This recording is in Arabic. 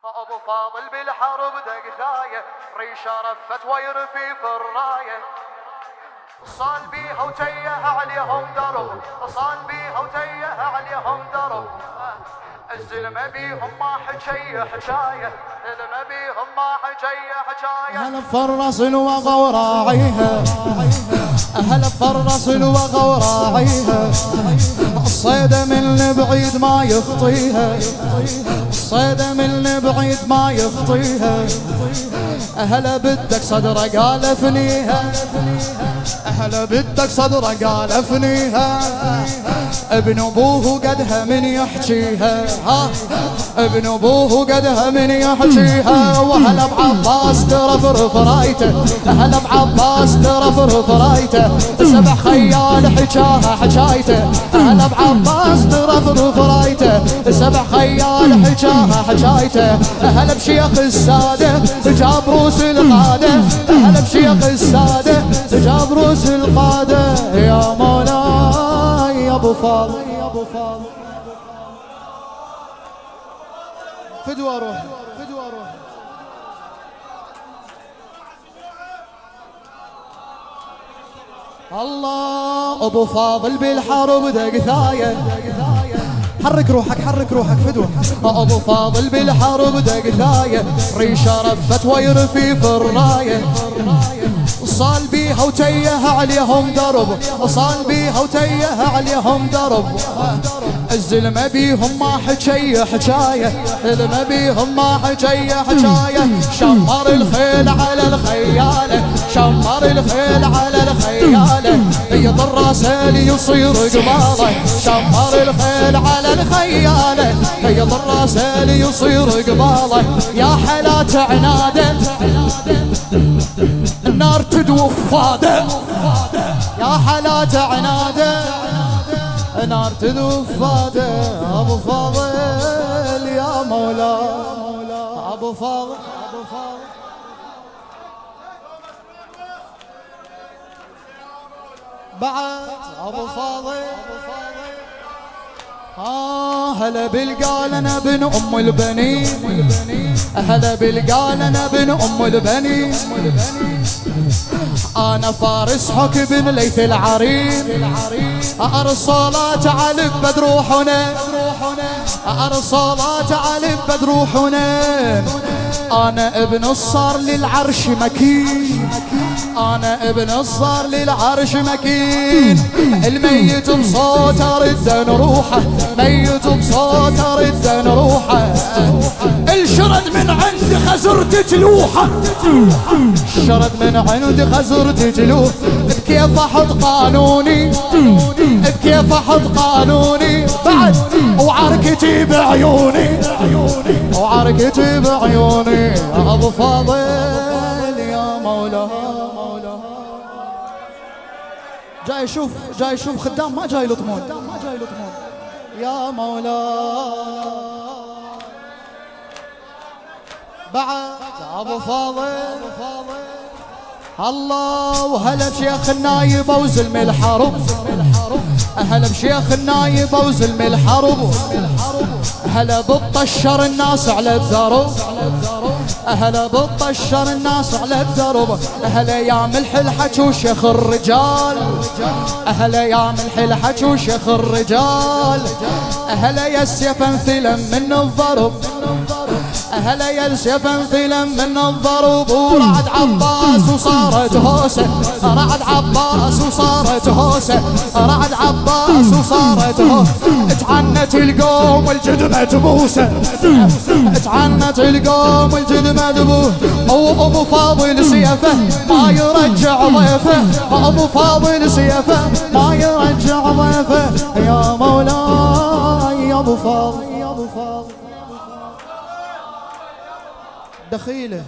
ابو فاضل بالحرب دقثايه ريشه رفت ويرفي في الرايه صال بيها وتيه عليهم درب صال بيها وتيه عليهم درب الزلمه بيهم ما حكي حكايه الزلمه بيهم ما حكي حكايه أهل فرس الوغى وراعيها أهل فرس الوغى وراعيها الصيدة من بعيد ما يخطيها الصيدة من بعيد ما يخطيها أهل بدك صدره قال افنيها أهل بدك صدره قال افنيها ابن ابوه قدها من يحكيها ابن ابوه قدها من يحكيها وهل بعباس ترفرف رايته أهل بعباس ترفرف رايته سبع خيال حكاها حكايته أهل بعباس ترفرف رايته سبع خيال حكاها حكايته أهل بشيخ السادة جاب روس القادة أهل بشيخ السادة جاب روس القادة يا مولاي يا ابو فاضل يا ابو فاضل فدوى روح فدوى روح الله ابو فاضل بالحرب دقثايه حرك روحك حرك روحك فدوى ابو فاضل بالحرب دقثايه ريشه رفت ويرفي في الرايه صال بيها وتيه عليهم درب صال بيها وتيه عليهم درب الزلمه بيهم ما حكي حكايه الزلمه بيهم ما حكي حكايه شمر الخيل على الخياله شمر الخيل على الخياله يضر راسه ليصير قباله شمر الخيل على الخياله يضر راسه ليصير قباله يا حالات عناده النار تدوف فاده يا حالات عناده النار تدوف فاده ابو فاضل يا مولا ابو فاضل ابو فاضل بعد ابو فاضل هلا بالقال انا بن ام البنين هلا بالقال انا بن ام البنين انا فارس حكم ليث العرين ارسلات على بدروحنا ارسلات على بدروحنا انا ابن الصار للعرش مكين انا ابن الصار للعرش مكين الميت بصوت ارد نروحه ميت بصوت ارد نروحه الشرد من عند خزرت تلوحه الشرد من عند خزرت تلوح بكيف احط قانوني بكيف احط قانوني بعد وعركتي بعيوني وعركتي بعيوني ابو فاضل يا مولا جاي يشوف خدام ما جاي يلطمون يا مولا بعد ابو فاضل الله وهلا بشيخ النايب وزلم الحرب هلا بشيخ النايب وزلم الحرب هلا بطشر الناس على الدرب هلا بطشر الناس على الدرب هلا يا ملح الحكي وشيخ الرجال هلا يا ملح الحكي وشيخ الرجال هلا يا السيف انثلا من الضرب هلا يا السيف انثلا من الضرب ورعد عباس وصارت هوسه رعد عباس وصارت هوسه رعد عباس وصارت هوسه اتعنت القوم والجدمه تبوسه اتعنت القوم والجدمه تبوسه ابو فاضل سيفه ما يرجع ضيفه ابو فاضل سيفه ما يرجع ضيفه يا مولاي يا ابو فاضل يا ابو فاضل دخيله